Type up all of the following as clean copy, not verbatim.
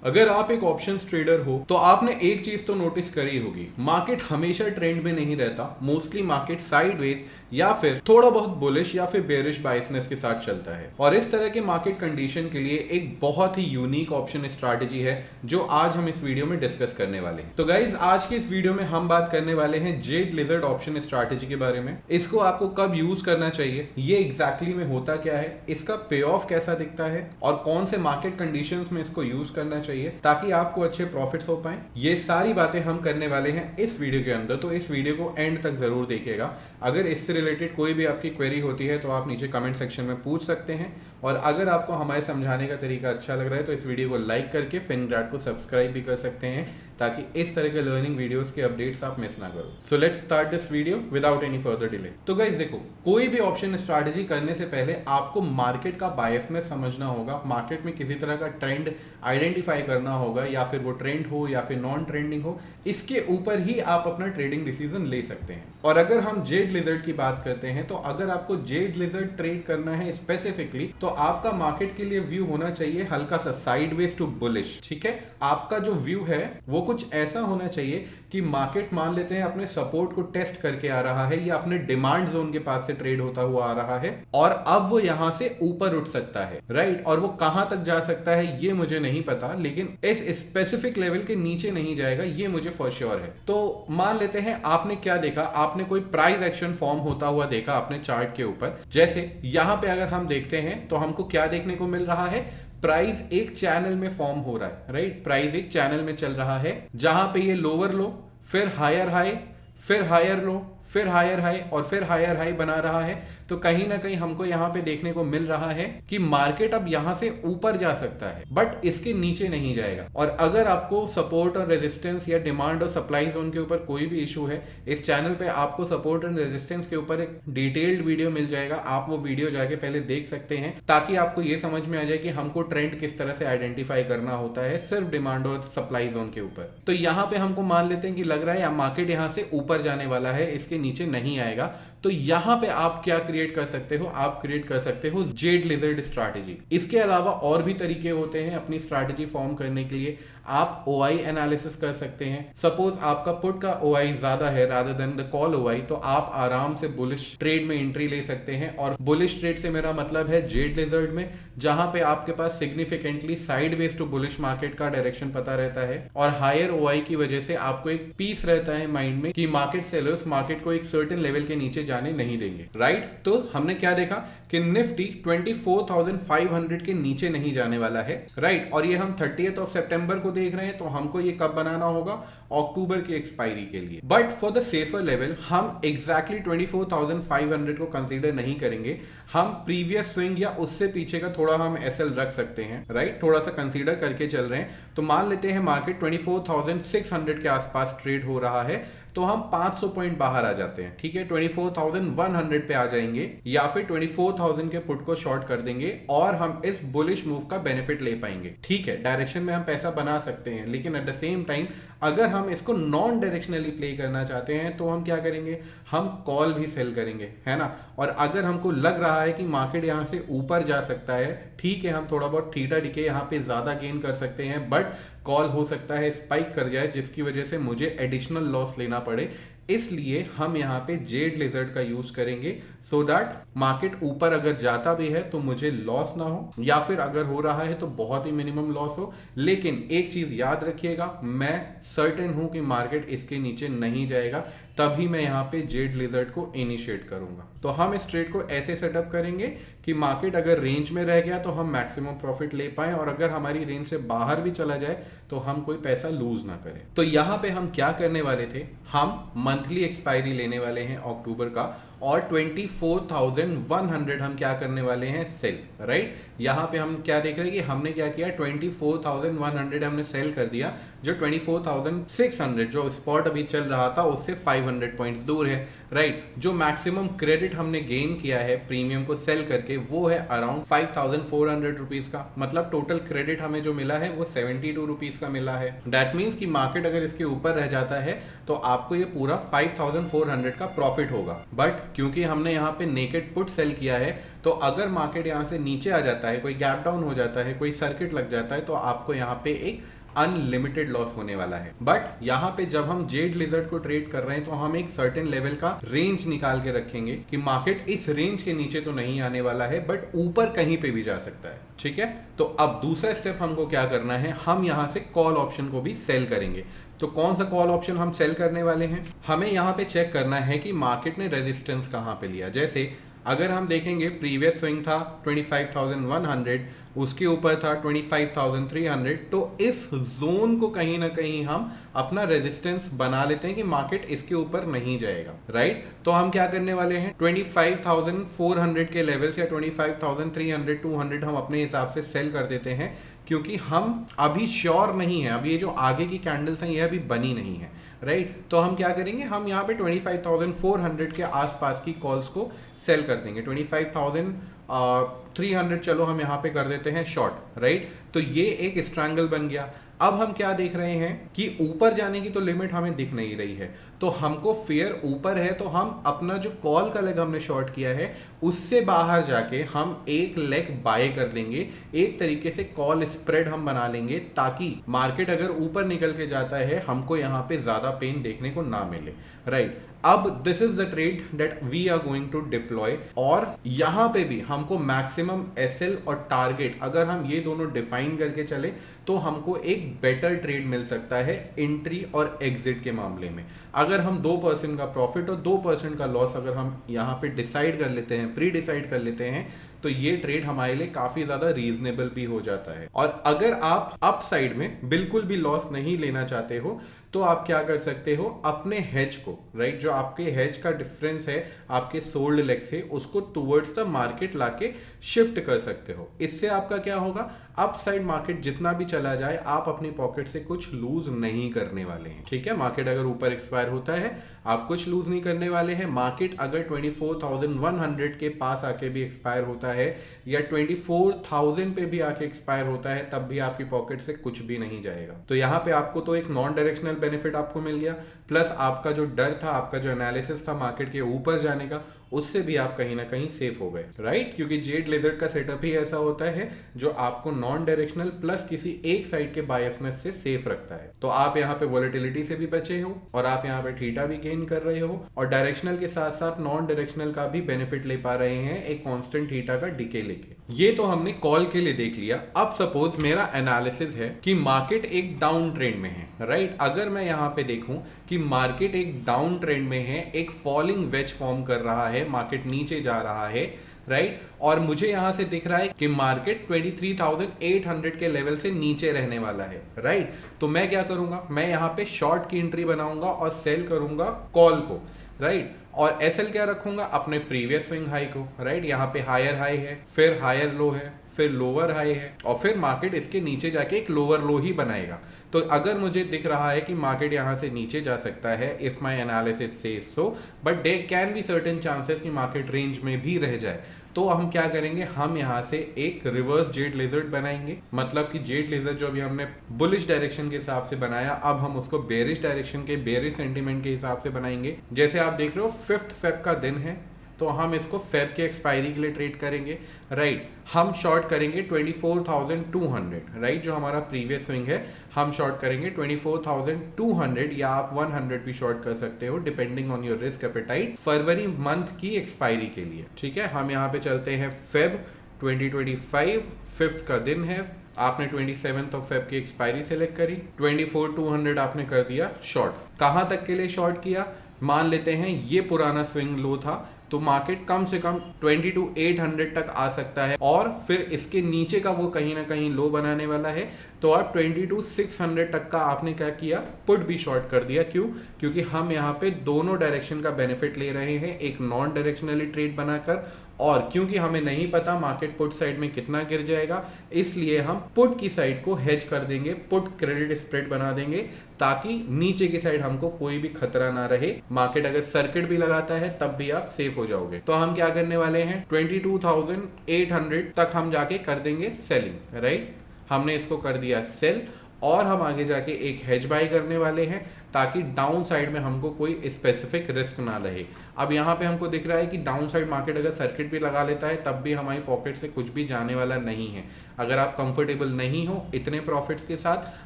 अगर आप एक ऑप्शंस ट्रेडर हो तो आपने एक चीज तो नोटिस करी होगी, मार्केट हमेशा ट्रेंड में नहीं रहता। मोस्टली मार्केट साइडवेज या फिर थोड़ा बहुत बुलिश या फिर बेरिश बायसनेस के साथ चलता है। और इस तरह के मार्केट कंडीशन के लिए एक बहुत ही यूनिक ऑप्शन स्ट्रैटेजी है जो आज हम इस वीडियो में डिस्कस करने वाले हैं। तो गाइज आज के इस वीडियो में हम बात करने वाले हैं जेड लिजर्ड ऑप्शन स्ट्रैटेजी के बारे में। इसको आपको कब यूज करना चाहिए, ये एग्जैक्टली में होता क्या है, इसका पे ऑफ कैसा दिखता है और कौन से मार्केट कंडीशंस में इसको यूज करना चाहिए ताकि आपको अच्छे प्रॉफिट्स हो पाए, ये सारी बातें हम करने वाले हैं इस वीडियो के अंदर। तो इस वीडियो को एंड तक जरूर देखिएगा। अगर इससे रिलेटेड कोई भी आपकी क्वेरी होती है तो आप नीचे कमेंट सेक्शन में पूछ सकते हैं। और अगर आपको हमारे समझाने का तरीका अच्छा लग रहा है तो इस वीडियो को लाइक करके फिनग्रैड को सब्सक्राइब भी कर सकते हैं ताकि इस तरह के लर्निंग वीडियोस के अपडेट्स आप मिस ना करो। So let's start this video without any further delay. तो गाइस देखो, कोई भी ऑप्शन स्ट्रैटेजी करने से पहले आपको मार्केट का बायसनेस समझना होगा, मार्केट में किसी तरह का ट्रेंड आइडेंटिफाई करना होगा, या फिर वो ट्रेंड हो या फिर नॉन ट्रेंडिंग हो, इसके ऊपर ही आप अपना ट्रेडिंग डिसीजन ले सकते हैं। और अगर हम जेड लिजर्ड की बात करते हैं तो अगर आपको जेड लिजर्ड ट्रेड करना है स्पेसिफिकली तो आपका मार्केट के लिए व्यू होना चाहिए हल्का सा साइडवेज टू बुलिश। ठीक है, आपका जो व्यू है वो कुछ ऐसा होना चाहिए कि मार्केट मान लेते हैं अपने सपोर्ट को टेस्ट करके आ रहा है या अपने डिमांड जोन के पास से ट्रेड होता हुआ आ रहा है और अब वो यहां से ऊपर उठ सकता है, राइट। और वो कहां तक जा सकता है ये मुझे नहीं पता, लेकिन इस स्पेसिफिक लेवल के नीचे नहीं जाएगा ये मुझे फॉर श्योर है। तो मान लेते हैं आपने क्या देखा, आपने कोई प्राइस एक्शन फॉर्म होता हुआ देखा अपने चार्ट के ऊपर। जैसे यहां पे अगर हम देखते हैं तो हमको क्या देखने को मिल रहा है, प्राइस एक चैनल में फॉर्म हो रहा है, राइट। प्राइस एक चैनल में चल रहा है जहां पे ये लोअर लो, फिर हायर हाई, फिर हायर लो, फिर हायर हाई और फिर हायर हाई बना रहा है। तो कहीं ना कहीं हमको यहां पे देखने को मिल रहा है कि मार्केट अब यहां से ऊपर जा सकता है बट इसके नीचे नहीं जाएगा। और अगर आपको सपोर्ट और रेजिस्टेंस या डिमांड और सप्लाई जोन के ऊपर कोई भी इशू है, इस चैनल पे आपको सपोर्ट एंड रेजिस्टेंस के ऊपर एक डिटेल्ड वीडियो मिल जाएगा। आप वो वीडियो जाके पहले देख सकते हैं ताकि आपको ये समझ में आ जाए कि हमको ट्रेंड किस तरह से आइडेंटिफाई करना होता है सिर्फ डिमांड और सप्लाई जोन के ऊपर। तो यहाँ पे हमको मान लेते हैं कि लग रहा है मार्केट यहाँ से ऊपर जाने वाला है, इसके नीचे नहीं आएगा। तो यहां पे आप क्या क्रिएट कर सकते हो, आप क्रिएट कर सकते हो जेड लिजर्ड स्ट्रैटेजी। इसके अलावा और भी तरीके होते हैं अपनी स्ट्रैटेजी फॉर्म करने के लिए। आप ओआई एनालिसिस कर सकते हैं। सपोज आपका पुट का ओआई ज्यादा है rather than the call OI, तो आप आराम से बुलिश ट्रेड में एंट्री ले सकते हैं। और बुलिश ट्रेड से मेरा मतलब है जेड लिजर्ड में, जहां पे आपके पास significantly sideways to bullish market का डायरेक्शन पता रहता है और हायर ओआई की वजह से आपको एक पीस रहता है माइंड में कि मार्केट सेलर्स मार्केट को एक सर्टेन लेवल के नीचे जाने नहीं देंगे, राइट। तो हमने क्या देखा कि निफ्टी 24,500 के नीचे नहीं जाने वाला है, राइट। और ये हम 30th ऑफ सितंबर को देख रहे हैं, तो हमको ये कब बनाना होगा, अक्टूबर की एक्सपायरी के लिए। But for the safer level हम एग्जैक्टली 24,500 को कंसीडर नहीं करेंगे, हम प्रीवियस स्विंग या उससे पीछे का थोड़ा हम एसएल रख सकते हैं, राइट। थोड़ा सा कंसीडर करके चल रहे हैं। तो मान लेते हैं मार्केट 24,600 के आसपास ट्रेड हो रहा है, तो हम 500 पॉइंट बाहर आ जाते हैं, ठीक है। 24,100 पे आ जाएंगे या फिर 24,000 के पुट को शॉर्ट कर देंगे और हम इस बुलिश मूव का बेनिफिट ले पाएंगे, ठीक है। डायरेक्शन में हम पैसा बना सकते हैं, लेकिन एट द सेम टाइम अगर हम इसको नॉन डायरेक्शनली प्ले करना चाहते हैं तो हम क्या करेंगे, हम कॉल भी सेल करेंगे, है ना। और अगर हमको लग रहा है कि मार्केट यहां से ऊपर जा सकता है, ठीक है, हम थोड़ा बहुत थीटा डीके यहां पे ज्यादा गेन कर सकते हैं, बट कॉल हो सकता है स्पाइक कर जाए जिसकी वजह से मुझे एडिशनल लॉस लेना पड़े। इसलिए हम यहाँ पे जेड लिजर्ड का यूज करेंगे सो दैट मार्केट ऊपर अगर जाता भी है तो मुझे लॉस ना हो, या फिर अगर हो रहा है तो बहुत ही मिनिमम लॉस हो। लेकिन एक चीज याद रखिएगा, मैं सर्टेन हूं कि मार्केट इसके नीचे नहीं जाएगा, तभी मैं यहाँ पे जेड लिजर्ड को इनिशिएट करूंगा। तो हम इस ट्रेड को ऐसे सेटअप करेंगे कि मार्केट अगर रेंज में रह गया तो हम मैक्सिमम प्रॉफिट ले पाए, और अगर हमारी रेंज से बाहर भी चला जाए तो हम कोई पैसा लूज ना करें। तो यहाँ पे हम क्या करने वाले थे, हम मंथली एक्सपायरी लेने वाले हैं अक्टूबर का, और 24,100 हम क्या करने वाले हैं, सेल, राइट। यहां पे हम क्या देख रहे हैं कि हमने क्या किया, 24,100 हमने सेल कर दिया, जो 24,600 जो स्पॉट अभी चल रहा था उससे 500 पॉइंट्स दूर है, राइट। जो मैक्सिमम क्रेडिट हमने गेन किया है प्रीमियम को सेल करके वो है अराउंड 5,400 रुपीज का। मतलब टोटल क्रेडिट हमें जो मिला है वो 72 रुपीज का मिला है। दैट मीन्स कि मार्केट अगर इसके ऊपर रह जाता है तो आपको ये पूरा 5,400 का प्रॉफिट होगा। बट क्योंकि हमने यहाँ पे नेकेड पुट सेल किया है, तो अगर मार्केट यहाँ से नीचे आ जाता है, कोई गैप डाउन हो जाता है, कोई सर्किट लग जाता है, तो आपको यहाँ पे एक अनलिमिटेड लॉस होने वाला है। बट यहाँ पे जब हम जेड लिजर्ड को ट्रेड कर रहे हैं तो हम एक सर्टेन लेवल का रेंज निकाल के रखेंगे कि मार्केट इस रेंज के नीचे तो नहीं आने वाला है, बट ऊपर कहीं पे भी जा सकता है। ठीक है, तो अब दूसरा स्टेप हमको क्या करना है, हम यहाँ से कॉल ऑप्शन को भी सेल करेंगे। तो कौन सा कॉल ऑप्शन हम सेल करने वाले हैं, हमें यहाँ पे चेक करना है कि मार्केट ने रेजिस्टेंस कहाँ पे लिया। जैसे अगर हम देखेंगे प्रीवियस स्विंग था 25,100, उसके ऊपर था 25,300, तो इस जोन को कहीं ना कहीं हम अपना रेजिस्टेंस बना लेते हैं कि मार्केट इसके ऊपर नहीं जाएगा। राइट, तो हम क्या करने वाले हैं, 25,400 के लेवल या 25,300 200 हम अपने हिसाब से सेल कर देते हैं, क्योंकि हम अभी श्योर नहीं है, अभी ये जो आगे की कैंडल्स हैं ये अभी बनी नहीं है। राइट, तो हम क्या करेंगे, हम यहाँ पे 25,400 के आसपास की कॉल्स को सेल कर देंगे। 25,300 चलो हम यहाँ पे कर देते हैं शॉर्ट। राइट, तो ये एक स्ट्रैंगल बन गया। अब हम क्या देख रहे हैं कि ऊपर जाने की तो लिमिट हमें दिख नहीं रही है, तो हमको फेयर ऊपर है, तो हम अपना जो कॉल का लेग हमने शॉर्ट किया है उससे बाहर जाके हम एक लेग बाय कर लेंगे। एक तरीके से कॉल स्प्रेड हम बना लेंगे, ताकि मार्केट अगर ऊपर निकल के जाता है हमको यहाँ पे ज्यादा पेन देखने को ना मिले। राइट, अब this is the trade that we are going to deploy, और यहाँ पे भी हमको मैक्सिमम एसएल और टारगेट अगर हम ये दोनों डिफाइन करके चले तो हमको एक बेटर ट्रेड मिल सकता है एंट्री और एग्जिट के मामले में। अगर हम 2% का प्रॉफिट और 2% का लॉस अगर हम यहाँ पे डिसाइड कर लेते हैं, प्री डिसाइड कर लेते हैं, तो ये ट्रेड हमारे लिए काफी ज्यादा रीजनेबल भी हो जाता है। और अगर आप अप साइड में बिल्कुल भी लॉस नहीं लेना चाहते हो तो आप क्या कर सकते हो, अपने हेज को, राइट, जो आपके हेज का डिफरेंस है आपके सोल्ड लेग से, उसको टुवर्ड्स द मार्केट लाके शिफ्ट कर सकते हो। इससे आपका क्या होगा, अप साइड मार्केट जितना भी चला जाए आप अपनी पॉकेट से कुछ लूज नहीं करने वाले हैं। ठीक है, मार्केट अगर ऊपर एक्सपायर होता है आप कुछ लूज नहीं करने वाले हैं। मार्केट अगर 24,100 के पास आके भी एक्सपायर होता है या 24,000 पे भी आके एक्सपायर होता है, तब भी आपकी पॉकेट से कुछ भी नहीं जाएगा। तो यहाँ पे आपको तो एक नॉन डायरेक्शनल बेनिफिट आपको मिल गया, प्लस आपका जो डर था, आपका जो एनालिसिस था मार्केट के ऊपर जाने का, उससे भी आप कहीं ना कहीं सेफ हो गए। राइट, क्योंकि जेड लिजर्ड का सेटअप ही ऐसा होता है जो आपको नॉन डायरेक्शनल प्लस किसी एक साइड के बायसनेस से सेफ रखता है। तो आप यहाँ पे वोलेटिलिटी से भी बचे हो और आप यहाँ पे थीटा भी गेन कर रहे हो, और डायरेक्शनल के साथ साथ नॉन डायरेक्शनल का भी बेनिफिट ले पा रहे हैं एक कांस्टेंट थीटा का डिके लेके। ये तो हमने कॉल के लिए देख लिया। अब सपोज मेरा एनालिसिस है कि मार्केट एक डाउन ट्रेंड में है। राइट, अगर मैं यहाँ पे देखूं कि मार्केट एक डाउन ट्रेंड में है, एक फॉलिंग वेज फॉर्म कर रहा है, मार्केट नीचे जा रहा है, राइट, और मुझे यहां से दिख रहा है कि मार्केट 23,800 के लेवल से नीचे रहने वाला है। राइट, तो मैं क्या करूंगा, मैं यहां पे शॉर्ट की एंट्री बनाऊंगा और सेल करूंगा कॉल को। राइट, और एसएल क्या रखूंगा, अपने प्रीवियस स्विंग हाई को। राइट, यहाँ पे हायर हाई है, फिर हायर लो है, फिर लोअर हाई है, और फिर मार्केट इसके नीचे जाके एक लोअर लो ही बनाएगा। तो अगर मुझे दिख रहा है कि मार्केट यहां से नीचे जा सकता है, if my analysis says so, but there can be certain chances कि मार्केट रेंज में भी रह जाए, तो हम क्या करेंगे, हम यहां से एक रिवर्स जेड लिजर्ड बनाएंगे। मतलब कि जेड लिजर्ड जो अभी हमने बुलिश डायरेक्शन के हिसाब से बनाया, अब हम उसको बेरिश डायरेक्शन के, बेरिश सेंटीमेंट के हिसाब से बनाएंगे। जैसे आप देख रहे हो 5 फेब का दिन है, तो हम इसको फेब के एक्सपायरी के लिए ट्रेड करेंगे। राइट, हम शॉर्ट करेंगे 24,200। राइट, जो हमारा प्रीवियस स्विंग है हम शॉर्ट करेंगे 24,200, या आप 100 भी शॉर्ट कर सकते हो depending on your risk appetite, February month की एक्सपायरी के लिए। ठीक है, हम यहाँ पे चलते हैं फेब 2025, 5th का दिन है, आपने 27th ऑफ फेब की एक्सपायरी सेलेक्ट करी, 24,200 आपने कर दिया शॉर्ट। कहां तक के लिए शॉर्ट किया, मान लेते हैं ये पुराना स्विंग लो था, तो मार्केट कम से कम 22,800 तक आ सकता है, और फिर इसके नीचे का वो कहीं ना कहीं लो बनाने वाला है, तो आप 22,600 तक का आपने क्या किया, पुट भी शॉर्ट कर दिया। क्यों, क्योंकि हम यहाँ पे दोनों डायरेक्शन का बेनिफिट ले रहे हैं, एक नॉन डायरेक्शनली ट्रेड बनाकर, और क्योंकि हमें नहीं पता मार्केट पुट साइड में कितना गिर जाएगा, इसलिए हम पुट की साइड को हेज कर देंगे, पुट क्रेडिट स्प्रेड बना देंगे, ताकि नीचे की साइड हमको कोई भी खतरा ना रहे। मार्केट अगर सर्किट भी लगाता है तब भी आप सेफ हो जाओगे। तो हम क्या करने वाले हैं, 22,800 तक हम जाके कर देंगे सेलिंग। राइट, हमने इसको कर दिया सेल, और हम आगे जाके एक हेज बाय करने वाले हैं। ताकि डाउन साइड में हमको कोई स्पेसिफिक रिस्क ना रहे। अब यहाँ पे हमको दिख रहा है कि डाउन साइड मार्केट अगर सर्किट भी लगा लेता है तब भी हमारी पॉकेट से कुछ भी जाने वाला नहीं है। अगर आप कंफर्टेबल नहीं हो इतने प्रॉफिट्स के साथ,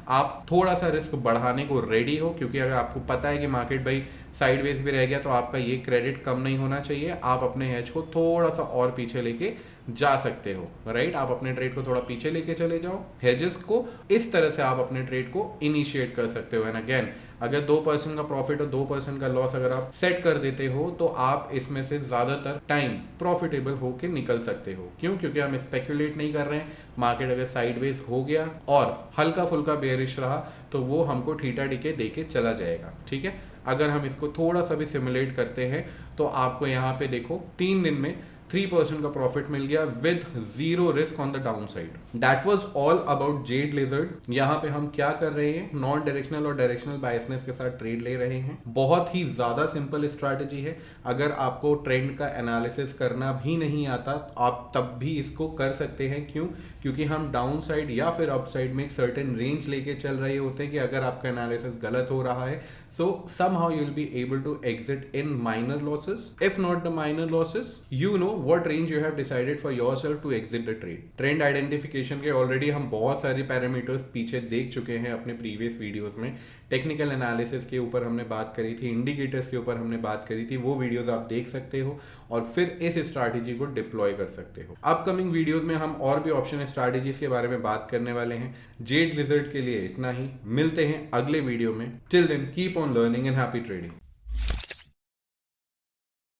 आप थोड़ा सा रिस्क बढ़ाने को रेडी हो, क्योंकि अगर आपको पता है कि मार्केट भाई साइडवेज भी रह गया तो आपका ये क्रेडिट कम नहीं होना चाहिए, आप अपने हेज को थोड़ा सा और पीछे लेके जा सकते हो, राइट। आप अपने ट्रेड को थोड़ा पीछे लेके चले जाओ, हेजेस को इस तरह से आप अपने ट्रेड को इनिशिएट कर सकते हो। एंड अगेन, अगर 2% का प्रॉफिट और 2% का लॉस अगर आप सेट कर देते हो तो आप इसमें से ज्यादातर टाइम प्रॉफिटेबल होके निकल सकते हो। क्यों? क्योंकि हम स्पेकुलेट नहीं कर रहे हैं। मार्केट अगर साइडवेज हो गया और हल्का फुल्का बेयरिश रहा तो वो हमको ठीठा डीके देके चला जाएगा, ठीक है। अगर हम इसको थोड़ा सा भी सिमुलेट करते हैं तो आपको यहाँ पे देखो 3 दिन में 3% का प्रॉफिट मिल गया with 0 risk on the down side. That was all about Z lizard. यहाँ पे हम क्या कर रहे हैं, नॉन डायरेक्शनल और डायरेक्शनल बायसनेस के साथ ट्रेड ले रहे हैं। बहुत ही ज्यादा सिंपल स्ट्रैटेजी है। अगर आपको ट्रेंड का एनालिसिस करना भी नहीं आता आप तब भी इसको कर सकते हैं। क्यों? क्योंकि हम डाउन साइड या फिर अप साइड में एक सर्टेन रेंज लेके चल रहे होते हैं कि अगर आपका एनालिसिस गलत हो रहा है so somehow you'll be able to exit in minor losses. If not the minor losses, you know what range you have decided for yourself to exit the trade. Trend identification के already हम बहुत सारे parameters पीछे देख चुके हैं अपने previous videos में। टेक्निकल एनालिसिस के ऊपर हमने बात करी थी, इंडिकेटर्स के ऊपर हमने बात करी थी, वो वीडियोस आप देख सकते हो और फिर इस स्ट्रैटेजी को डिप्लॉय कर सकते हो। अपकमिंग वीडियोस में हम और भी ऑप्शन स्ट्रैटेजीज के बारे में बात करने वाले हैं। जेड लिजर्ड के लिए इतना ही, मिलते हैं अगले वीडियो में। Till then keep on learning and happy trading.